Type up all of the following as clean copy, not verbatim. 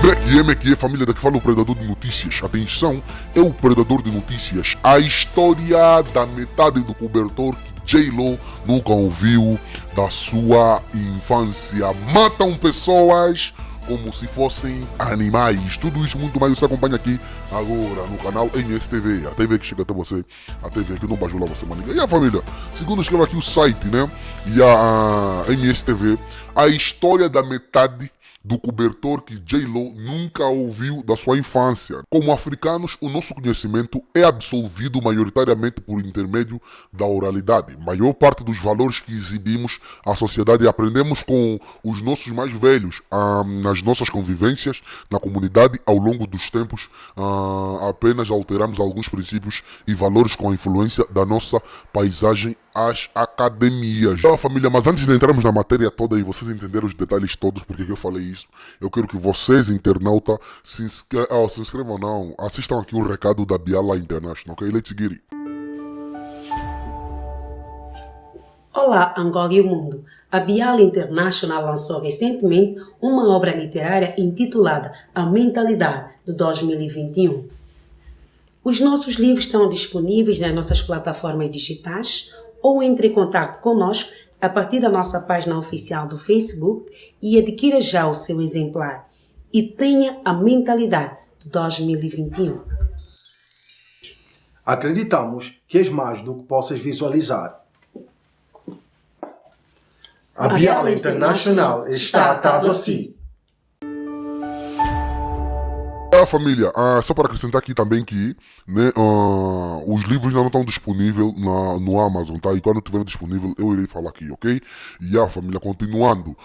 Que é família, daqui fala o Predador de Notícias. Atenção, é o Predador de Notícias. A história da metade do cobertor que J-Lo nunca ouviu da sua infância. Matam pessoas como se fossem animais. Tudo isso muito mais você acompanha aqui agora no canal MSTV. A TV que chega até você, a TV que não bajula você, maninga. E a família? Segundo escreve aqui o site, né? E a MSTV, a história da metade do cobertor que J-Lo nunca ouviu da sua infância. Como africanos, o nosso conhecimento é absorvido maioritariamente por intermédio da oralidade. Maior parte dos valores que exibimos à sociedade aprendemos com os nossos mais velhos, nas nossas convivências na comunidade ao longo dos tempos. Apenas alteramos alguns princípios e valores com a influência da nossa paisagem às academias. Família, mas antes de entrarmos na matéria toda e vocês entenderem os detalhes todos, porque que eu falei isso, eu quero que vocês, internauta, se inscrevam não, assistam aqui o recado da Biala International, ok? Let's get it. Olá, Angola e o mundo. A Biala International lançou recentemente uma obra literária intitulada A Mentalidade, de 2021. Os nossos livros estão disponíveis nas nossas plataformas digitais ou entre em contato conosco a partir da nossa página oficial do Facebook e adquira já o seu exemplar. E tenha a mentalidade de 2021. Acreditamos que és mais do que possas visualizar. A Biala International está atado a si. Família, só para acrescentar aqui também que né, os livros ainda não estão disponíveis no Amazon, tá? E quando estiver disponível eu irei falar aqui, ok? E família, continuando.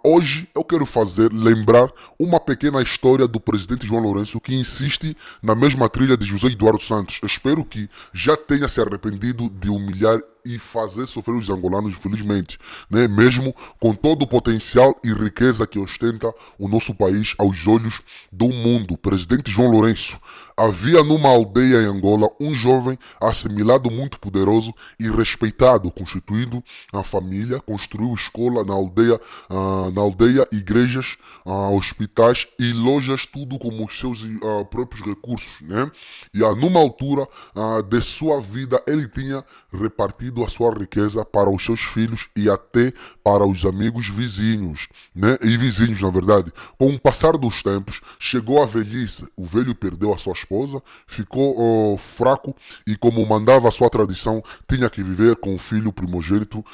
Hoje eu quero lembrar uma pequena história do presidente João Lourenço que insiste na mesma trilha de José Eduardo Santos. Espero que já tenha se arrependido de humilhar e fazer sofrer os angolanos, infelizmente, né? Mesmo com todo o potencial e riqueza que ostenta o nosso país aos olhos do mundo. Presidente João Lourenço, havia numa aldeia em Angola um jovem assimilado muito poderoso e respeitado, constituindo a família, construiu escola na aldeia, igrejas, hospitais e lojas, tudo com os seus próprios recursos, né? E numa altura de sua vida ele tinha repartido a sua riqueza para os seus filhos e até para os amigos vizinhos, né? E vizinhos, na verdade. Com o passar dos tempos, chegou a velhice, o velho perdeu a sua esposa, ficou fraco e, como mandava a sua tradição, tinha que viver com o filho primogênito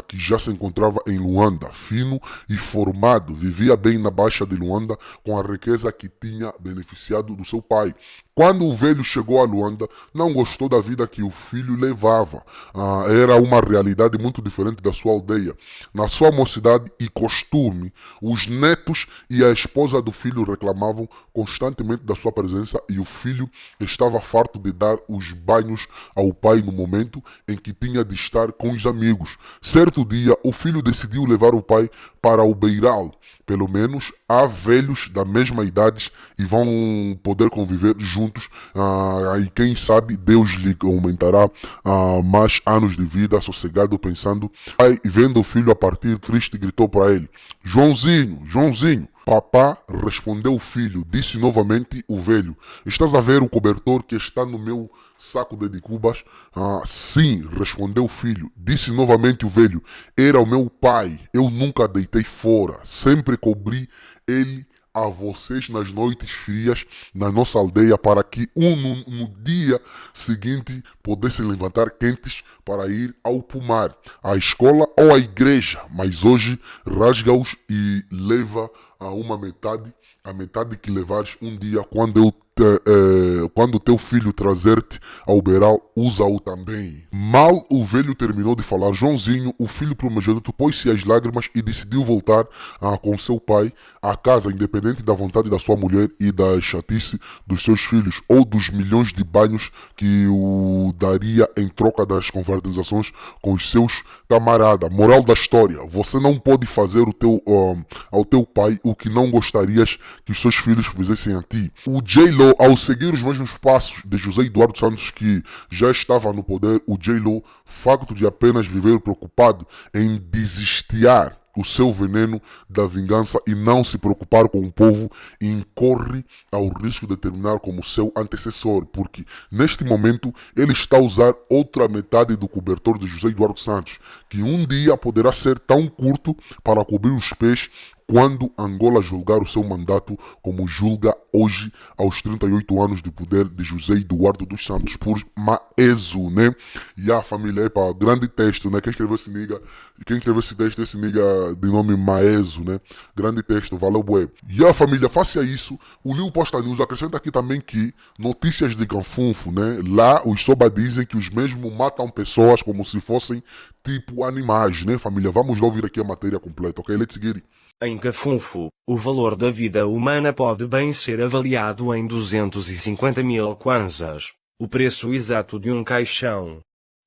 que já se encontrava em Luanda, fino e formado, vivia bem na Baixa de Luanda com a riqueza que tinha beneficiado do seu pai. Quando o velho chegou a Luanda, não gostou da vida que o filho levava. Era uma realidade muito diferente da sua aldeia. Na sua mocidade e costume, os netos e a esposa do filho reclamavam constantemente da sua presença e o filho estava farto de dar os banhos ao pai no momento em que tinha de estar com os amigos. Certo dia, o filho decidiu levar o pai para o beiral. Pelo menos há velhos da mesma idade e vão poder conviver juntos e quem sabe Deus lhe aumentará mais anos de vida, sossegado, pensando. Pai, vendo o filho a partir triste, gritou para ele: Joãozinho, Joãozinho. Papá, respondeu o filho, disse novamente o velho: estás a ver o cobertor que está no meu saco de cubas? Sim, respondeu o filho. Disse novamente o velho: era o meu pai, eu nunca deitei fora, sempre cobri ele a vocês nas noites frias na nossa aldeia para que no dia seguinte pudessem levantar quentes para ir ao pomar, à escola ou à igreja, mas hoje rasga-os e leva a metade que levares um dia quando teu filho trazer-te ao beiral, usa-o também. Mal o velho terminou de falar, Joãozinho, o filho primogênito, pôs-se as lágrimas e decidiu voltar com seu pai à casa, independente da vontade da sua mulher e da chatice dos seus filhos, ou dos milhões de banhos que o daria em troca das confraternizações com os seus camaradas. Moral da história: você não pode fazer ao teu pai o que não gostarias que os seus filhos fizessem a ti. O J-Lo, ao seguir os mesmos passos de José Eduardo Santos, que já estava no poder, o J-Lo, facto de apenas viver preocupado em desestiar o seu veneno da vingança e não se preocupar com o povo, incorre ao risco de terminar como seu antecessor, porque neste momento ele está a usar outra metade do cobertor de José Eduardo Santos, que um dia poderá ser tão curto para cobrir os pés quando Angola julgar o seu mandato como julga hoje aos 38 anos de poder de José Eduardo dos Santos por Maeso, né? E a família, epa, grande texto, né? Quem escreveu esse texto, esse nigga de nome Maeso, né? Grande texto, valeu bué. E a família, faça isso. O Lil Posta News acrescenta aqui também que notícias de Canfunfo, né? Lá os Soba dizem que os mesmos matam pessoas como se fossem tipo animais, né, família? Vamos lá ouvir aqui a matéria completa, ok? Let's get it. Em Cafunfo, o valor da vida humana pode bem ser avaliado em 250 mil kwanzas, o preço exato de um caixão.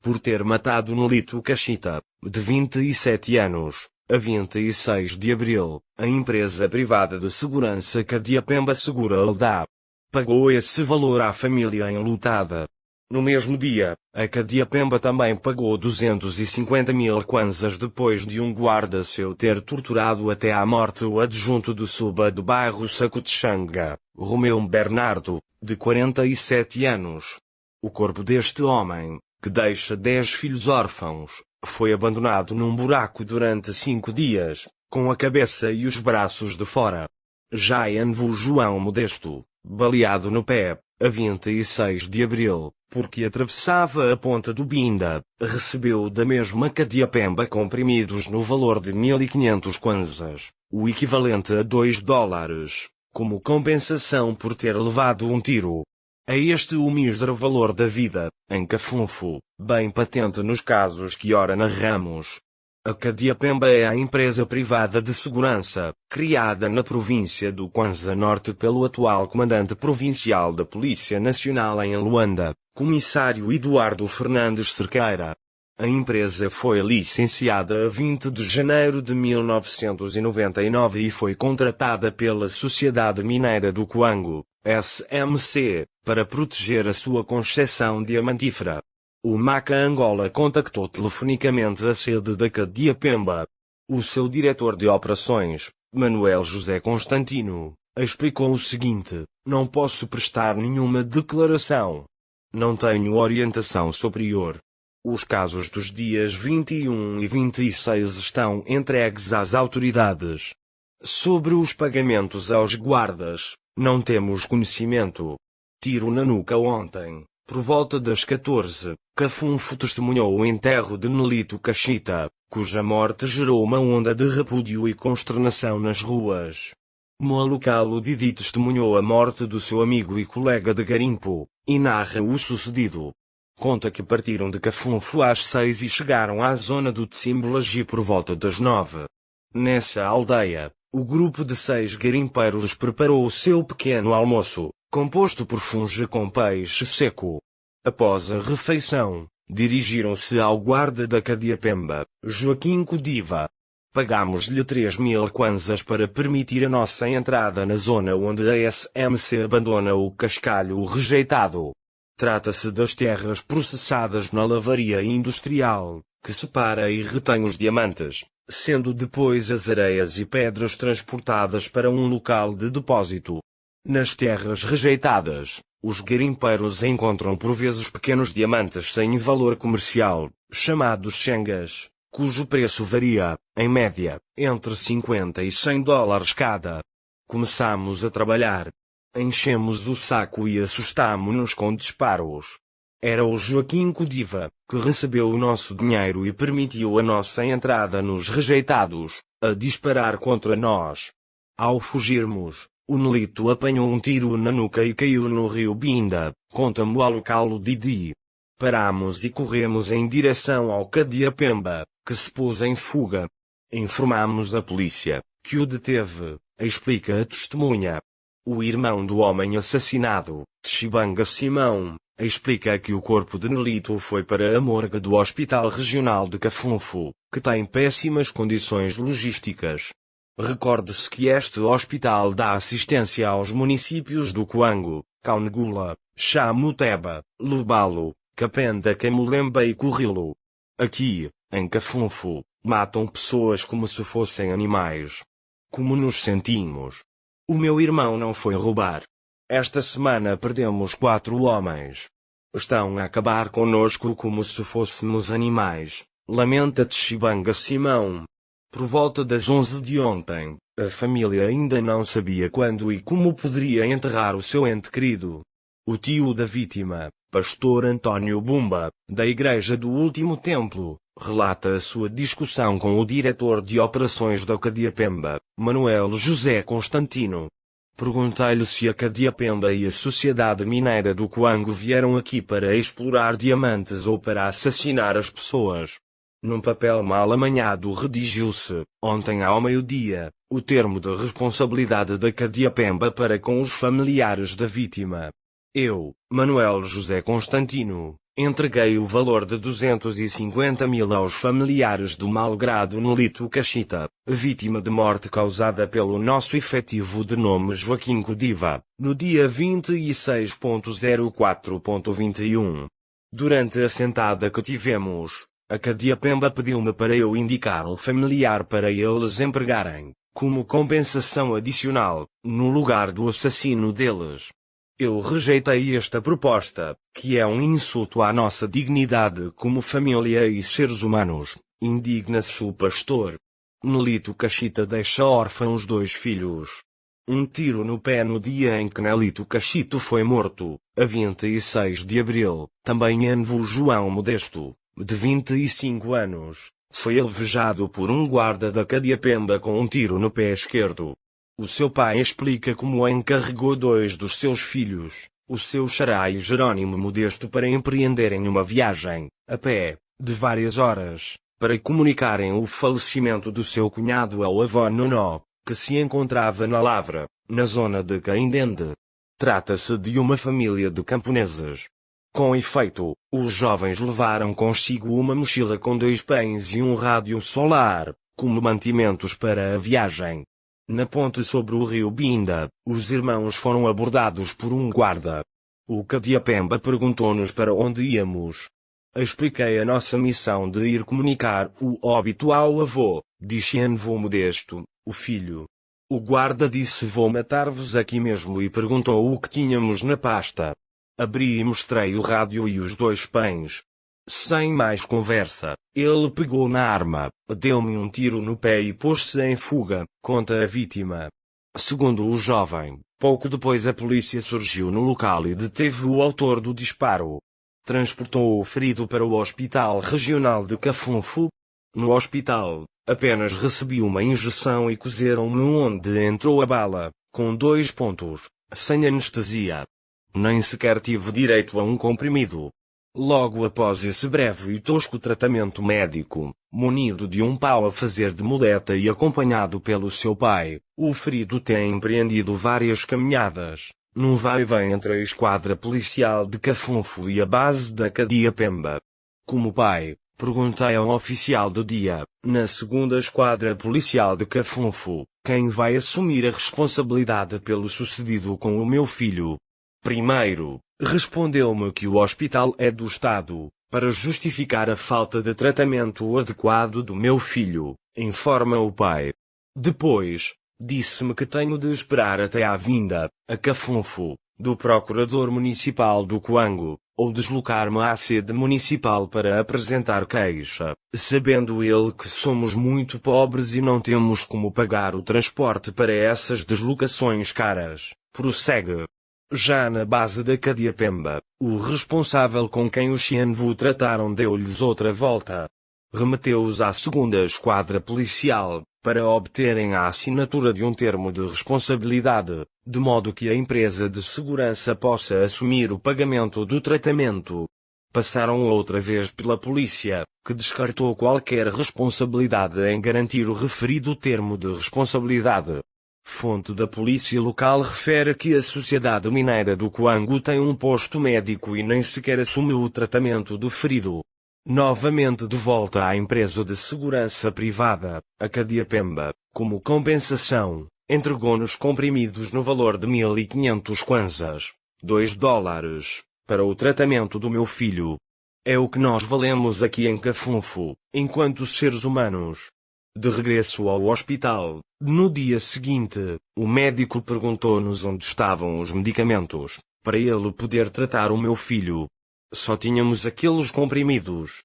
Por ter matado Nolito Cachita, de 27 anos, a 26 de abril, a empresa privada de segurança Cadiapemba Segura Aldá pagou esse valor à família enlutada. No mesmo dia, a Cadiapemba também pagou 250 mil kwanzas depois de um guarda seu ter torturado até à morte o adjunto do Suba do bairro Sacutexanga, Romeu Bernardo, de 47 anos. O corpo deste homem, que deixa 10 filhos órfãos, foi abandonado num buraco durante 5 dias, com a cabeça e os braços de fora. Já Envo João Modesto, baleado no pé, a 26 de abril, porque atravessava a ponta do Binda, recebeu da mesma Cadiapemba comprimidos no valor de 1.500 kwanzas, o equivalente a $2, como compensação por ter levado um tiro. É este o mísero valor da vida, em Cafunfo, bem patente nos casos que ora narramos. A Cadiapemba é a empresa privada de segurança, criada na província do Kwanza Norte pelo atual comandante provincial da Polícia Nacional em Luanda, comissário Eduardo Fernandes Cerqueira. A empresa foi licenciada a 20 de janeiro de 1999 e foi contratada pela Sociedade Mineira do Coango, SMC, para proteger a sua concessão diamantífera. O MACA Angola contactou telefonicamente a sede da Cadiapemba. O seu diretor de operações, Manuel José Constantino, explicou o seguinte: não posso prestar nenhuma declaração. Não tenho orientação superior. Os casos dos dias 21 e 26 estão entregues às autoridades. Sobre os pagamentos aos guardas, não temos conhecimento. Tiro na nuca ontem. Por volta das 14, Cafunfo testemunhou o enterro de Nolito Cachita, cuja morte gerou uma onda de repúdio e consternação nas ruas. Moalocalo Didi testemunhou a morte do seu amigo e colega de garimpo, e narra o sucedido. Conta que partiram de Cafunfo às 6 e chegaram à zona do Tsimbolagi por volta das 9. Nessa aldeia, o grupo de 6 garimpeiros preparou o seu pequeno almoço, composto por funge com peixe seco. Após a refeição, dirigiram-se ao guarda da Cadiapemba, Joaquim Codiva. Pagámos-lhe 3.000 kwanzas para permitir a nossa entrada na zona onde a SMC abandona o cascalho rejeitado. Trata-se das terras processadas na lavaria industrial, que separa e retém os diamantes, sendo depois as areias e pedras transportadas para um local de depósito. Nas terras rejeitadas, os garimpeiros encontram por vezes pequenos diamantes sem valor comercial, chamados xengas, cujo preço varia, em média, entre 50 e 100 dólares cada. Começamos a trabalhar. Enchemos o saco e assustámo-nos com disparos. Era o Joaquim Codiva, que recebeu o nosso dinheiro e permitiu a nossa entrada nos rejeitados, a disparar contra nós. Ao fugirmos, o Nolito apanhou um tiro na nuca e caiu no rio Binda, conta Moalocalo Didi. Paramos e corremos em direção ao Cadiapemba, que se pôs em fuga. Informamos a polícia, que o deteve, explica a testemunha. O irmão do homem assassinado, Tshibanga Simão, explica que o corpo de Nolito foi para a morgue do Hospital Regional de Cafunfo, que tem péssimas condições logísticas. Recorde-se que este hospital dá assistência aos municípios do Coango, Caunegula, Chamuteba, Lubalo, Capenda Camulemba e Currilo. Aqui, em Cafunfo, Matam pessoas como se fossem animais. Como nos sentimos? O meu irmão não foi roubar. Esta semana perdemos 4 homens. Estão a acabar conosco como se fôssemos animais. Lamenta Tshibanga Simão. Por volta das 11 de ontem, a família ainda não sabia quando e como poderia enterrar o seu ente querido. O tio da vítima, pastor Antônio Bumba, da Igreja do Último Templo, relata a sua discussão com o diretor de operações da Cadiapemba, Manuel José Constantino. Perguntei-lhe se a Cadiapemba e a Sociedade Mineira do Coango vieram aqui para explorar diamantes ou para assassinar as pessoas. Num papel mal amanhado redigiu-se, ontem ao meio-dia, o termo de responsabilidade da Cadiapemba para com os familiares da vítima. Eu, Manuel José Constantino, entreguei o valor de 250 mil aos familiares do Malgrado Nolito Cachita, vítima de morte causada pelo nosso efetivo de nome Joaquim Codiva, no dia 26.04.21. Durante a sentada que tivemos, a Cadiapemba pediu-me para eu indicar um familiar para eles empregarem, como compensação adicional, no lugar do assassino deles. Eu rejeitei esta proposta, que é um insulto à nossa dignidade como família e seres humanos, indigna-se o pastor. Nolito Cachita deixa órfãos 2 filhos. Um tiro no pé no dia em que Nolito Cachito foi morto, a 26 de abril, também Envo João Modesto, de 25 anos, foi alvejado por um guarda da Cadiapemba com um tiro no pé esquerdo. O seu pai explica como encarregou 2 dos seus filhos, o seu xará e Jerônimo Modesto, para empreenderem uma viagem, a pé, de várias horas, para comunicarem o falecimento do seu cunhado ao avô Nonó, que se encontrava na Lavra, na zona de Caindende. Trata-se de uma família de camponeses. Com efeito, os jovens levaram consigo uma mochila com 2 pães e um rádio solar, como mantimentos para a viagem. Na ponte sobre o rio Binda, os irmãos foram abordados por um guarda. O Cadiapemba perguntou-nos para onde íamos. Expliquei a nossa missão de ir comunicar o óbito ao avô, disse Envo Modesto, o filho. O guarda disse: vou matar-vos aqui mesmo, e perguntou o que tínhamos na pasta. Abri e mostrei o rádio e os 2 pães. Sem mais conversa, ele pegou na arma, deu-me um tiro no pé e pôs-se em fuga, conta a vítima. Segundo o jovem, pouco depois a polícia surgiu no local e deteve o autor do disparo. Transportou o ferido para o Hospital Regional de Cafunfu. No hospital, apenas recebi uma injeção e cozeram-me onde entrou a bala, com 2 pontos, sem anestesia. Nem sequer tive direito a um comprimido. Logo após esse breve e tosco tratamento médico, munido de um pau a fazer de muleta e acompanhado pelo seu pai, o ferido tem empreendido várias caminhadas, num vai-vem entre a esquadra policial de Cafunfu e a base da Cadiapemba. Como pai, perguntei a um oficial do dia, na 2ª Esquadra Policial de Cafunfu, quem vai assumir a responsabilidade pelo sucedido com o meu filho. Primeiro, respondeu-me que o hospital é do Estado, para justificar a falta de tratamento adequado do meu filho, informa o pai. Depois, disse-me que tenho de esperar até à vinda, a Cafunfu, do Procurador Municipal do Coango, ou deslocar-me à sede municipal para apresentar queixa, sabendo ele que somos muito pobres e não temos como pagar o transporte para essas deslocações caras, prossegue. Já na base da Cadiapemba, o responsável com quem os Xianvu trataram deu-lhes outra volta. Remeteu-os à 2ª Esquadra Policial, para obterem a assinatura de um termo de responsabilidade, de modo que a empresa de segurança possa assumir o pagamento do tratamento. Passaram outra vez pela polícia, que descartou qualquer responsabilidade em garantir o referido termo de responsabilidade. Fonte da polícia local refere que a Sociedade Mineira do Coango tem um posto médico e nem sequer assumiu o tratamento do ferido. Novamente de volta à empresa de segurança privada, a Cadiapemba, como compensação, entregou-nos comprimidos no valor de 1.500 kwanzas, $2, para o tratamento do meu filho. É o que nós valemos aqui em Cafunfo, enquanto seres humanos. De regresso ao hospital, no dia seguinte, o médico perguntou-nos onde estavam os medicamentos, para ele poder tratar o meu filho. Só tínhamos aqueles comprimidos.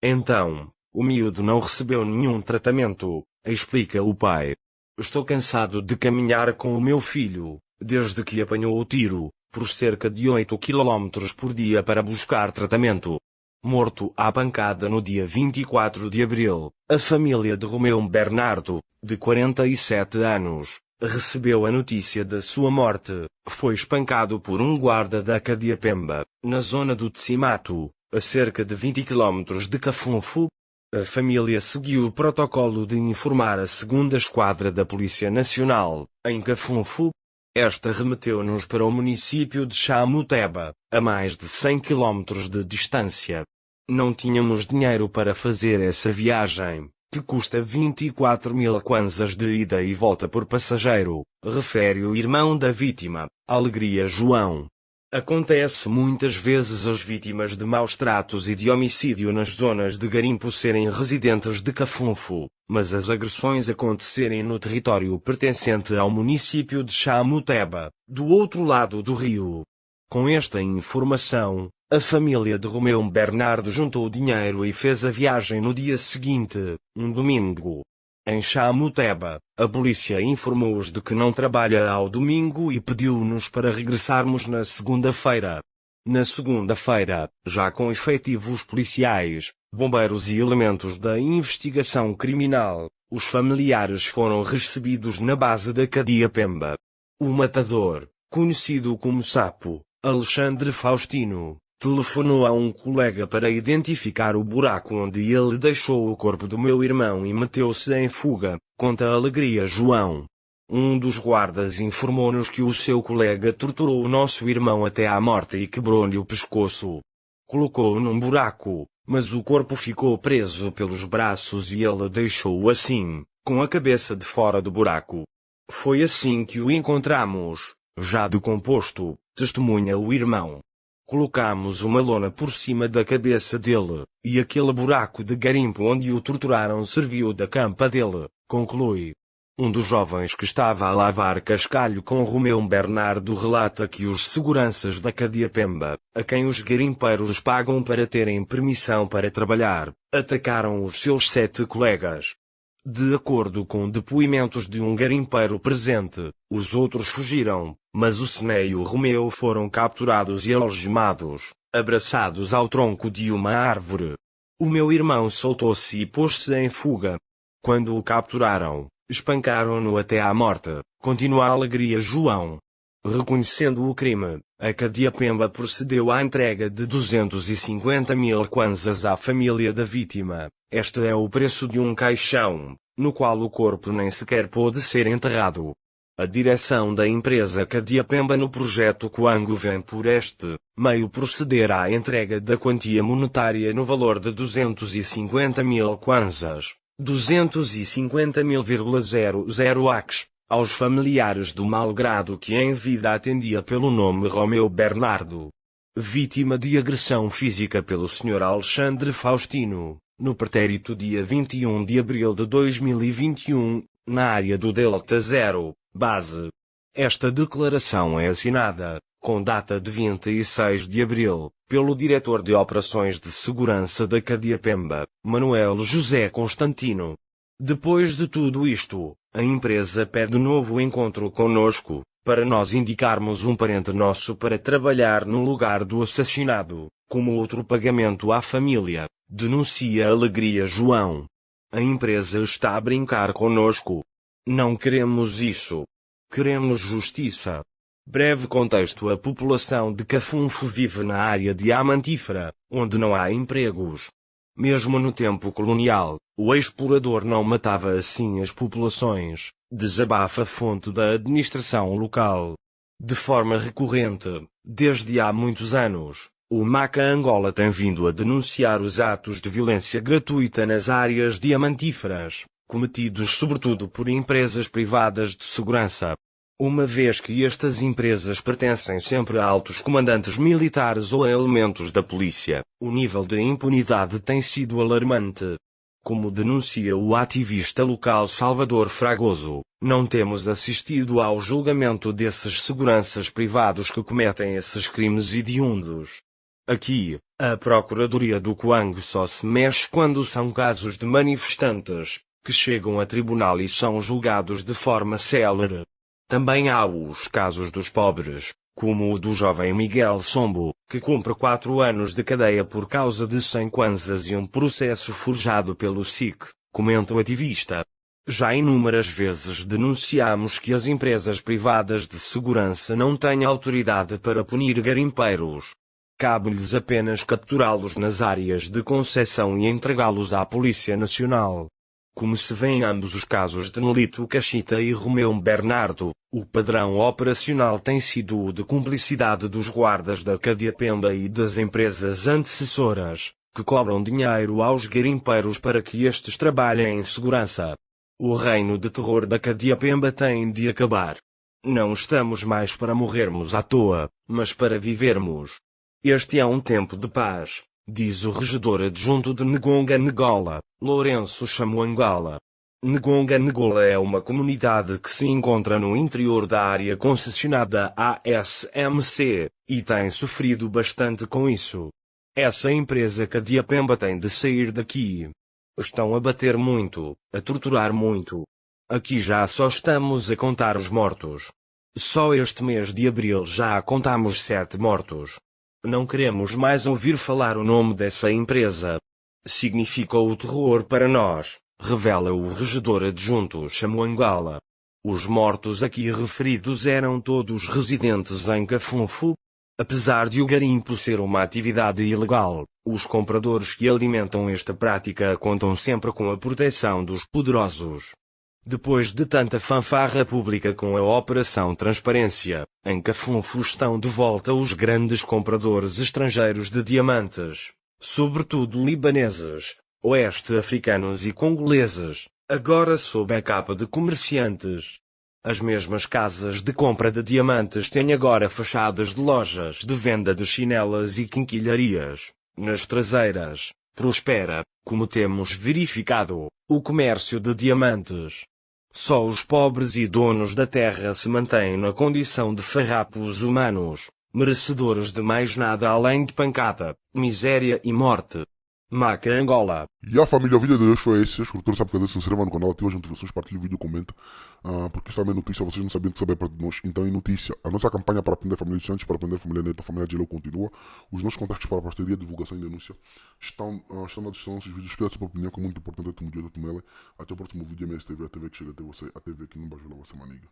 Então, o miúdo não recebeu nenhum tratamento, explica o pai. Estou cansado de caminhar com o meu filho, desde que apanhou o tiro, por cerca de 8 km por dia para buscar tratamento. Morto à pancada no dia 24 de abril, a família de Romeu Bernardo, de 47 anos, recebeu a notícia da sua morte. Foi espancado por um guarda da Cadia Pemba, na zona do Tecimato, a cerca de 20 km de Cafunfo. A família seguiu o protocolo de informar a 2ª Esquadra da Polícia Nacional, em Cafunfo. Esta remeteu-nos para o município de Chamuteba, a mais de 100 km de distância. Não tínhamos dinheiro para fazer essa viagem, que custa 24.000 kwanzas de ida e volta por passageiro, refere o irmão da vítima, Alegria João. Acontece muitas vezes as vítimas de maus tratos e de homicídio nas zonas de garimpo serem residentes de Cafunfo, mas as agressões acontecerem no território pertencente ao município de Chamuteba, do outro lado do rio. Com esta informação, a família de Romeu Bernardo juntou dinheiro e fez a viagem no dia seguinte, um domingo. Em Chamuteba, a polícia informou-os de que não trabalha ao domingo e pediu-nos para regressarmos na segunda-feira. Na segunda-feira, já com efetivos policiais, bombeiros e elementos da investigação criminal, os familiares foram recebidos na base da Cadia Pemba. O matador, conhecido como Sapo, Alexandre Faustino, telefonou a um colega para identificar o buraco onde ele deixou o corpo do meu irmão e meteu-se em fuga, conta a Alegria João. Um dos guardas informou-nos que o seu colega torturou o nosso irmão até à morte e quebrou-lhe o pescoço. Colocou-o num buraco, mas o corpo ficou preso pelos braços e ele deixou-o assim, com a cabeça de fora do buraco. Foi assim que o encontramos, já decomposto, testemunha o irmão. Colocamos uma lona por cima da cabeça dele, e aquele buraco de garimpo onde o torturaram serviu da campa dele, conclui. Um dos jovens que estava a lavar cascalho com Romeu Bernardo relata que os seguranças da Cadia Pemba, a quem os garimpeiros pagam para terem permissão para trabalhar, atacaram os seus 7 colegas. De acordo com depoimentos de um garimpeiro presente, os outros fugiram, mas o Sene e o Romeu foram capturados e algemados, abraçados ao tronco de uma árvore. O meu irmão soltou-se e pôs-se em fuga. Quando o capturaram, espancaram-no até à morte, continua a Alegria João. Reconhecendo o crime, a Cadia Pemba procedeu à entrega de 250.000 kwanzas à família da vítima. Este é o preço de um caixão, no qual o corpo nem sequer pôde ser enterrado. A direção da empresa Cadia Pemba no projeto Coango vem por este meio proceder à entrega da quantia monetária no valor de 250.000 kwanzas, 250.000,00 AKs, aos familiares do malgrado que em vida atendia pelo nome Romeu Bernardo. Vítima de agressão física pelo Sr. Alexandre Faustino, no pretérito dia 21 de abril de 2021, na área do Delta Zero, base. Esta declaração é assinada, com data de 26 de abril, pelo diretor de Operações de Segurança da Cadia Pemba, Manuel José Constantino. Depois de tudo isto, a empresa pede novo encontro conosco, para nós indicarmos um parente nosso para trabalhar no lugar do assassinado, como outro pagamento à família, denuncia Alegria João. A empresa está a brincar conosco. Não queremos isso. Queremos justiça. Breve contexto: a população de Cafunfo vive na área diamantífera, onde não há empregos. Mesmo no tempo colonial, o explorador não matava assim as populações, desabafa a fonte da administração local. De forma recorrente, desde há muitos anos, o MACA Angola tem vindo a denunciar os atos de violência gratuita nas áreas diamantíferas, cometidos sobretudo por empresas privadas de segurança. uma vez que estas empresas pertencem sempre a altos comandantes militares ou a elementos da polícia, o nível de impunidade tem sido alarmante. Como denuncia o ativista local Salvador Fragoso, não temos assistido ao julgamento desses seguranças privados que cometem esses crimes hediondos. Aqui, a Procuradoria do Coango só se mexe quando são casos de manifestantes, que chegam a tribunal e são julgados de forma célere. Também há os casos dos pobres, como o do jovem Miguel Sombo, que cumpre 4 anos de cadeia por causa de 100 kwanzas e um processo forjado pelo SIC, comenta o ativista. Já inúmeras vezes denunciamos que as empresas privadas de segurança não têm autoridade para punir garimpeiros. Cabe-lhes apenas capturá-los nas áreas de concessão e entregá-los à Polícia Nacional. Como se vê em ambos os casos de Nelito Cachita e Romeu Bernardo, o padrão operacional tem sido o de cumplicidade dos guardas da Cadiapemba e das empresas antecessoras, que cobram dinheiro aos garimpeiros para que estes trabalhem em segurança. O reino de terror da Cadiapemba tem de acabar. Não estamos mais para morrermos à toa, mas para vivermos. Este é um tempo de paz, diz o regedor adjunto de Ngonga Ngola, Lourenço Chamuangola. Ngonga Ngola é uma comunidade que se encontra no interior da área concessionada ASMC, e tem sofrido bastante com isso. Essa empresa Cadiapemba tem de sair daqui. Estão a bater muito, a torturar muito. Aqui já só estamos a contar os mortos. Só este mês de abril já contamos 7 mortos. Não queremos mais ouvir falar o nome dessa empresa. Significa o terror para nós, revela o regedor adjunto Chamuangola. Os mortos aqui referidos eram todos residentes em Cafunfu. Apesar de o garimpo ser uma atividade ilegal, os compradores que alimentam esta prática contam sempre com a proteção dos poderosos. Depois de tanta fanfarra pública com a Operação Transparência, em Cafunfu estão de volta os grandes compradores estrangeiros de diamantes, sobretudo libaneses, oeste-africanos e congoleses, agora sob a capa de comerciantes. As mesmas casas de compra de diamantes têm agora fachadas de lojas de venda de chinelas e quinquilharias. Nas traseiras, prospera, como temos verificado, o comércio de diamantes. Só os pobres e donos da terra se mantêm na condição de farrapos humanos, merecedores de mais nada além de pancada, miséria e morte. Maca Angola. E a família, o vídeo de hoje foi esse. Espero que sabe fazer, se inscreva no canal, ativa as notificações, partilhe o vídeo, comenta. Porque isso também é notícia, vocês não sabiam que saber perto de nós. Então é notícia. A nossa campanha para aprender a família de Santos, para aprender a família Neto, a família de Gelo continua. Os nossos contactos para parceria, divulgação e denúncia estão na descrição dos nossos vídeos. Escreva a sua opinião, que é muito importante. Até o próximo vídeo, MSTV, a TV que chega até você, a TV que não vai ajudar você, maniga.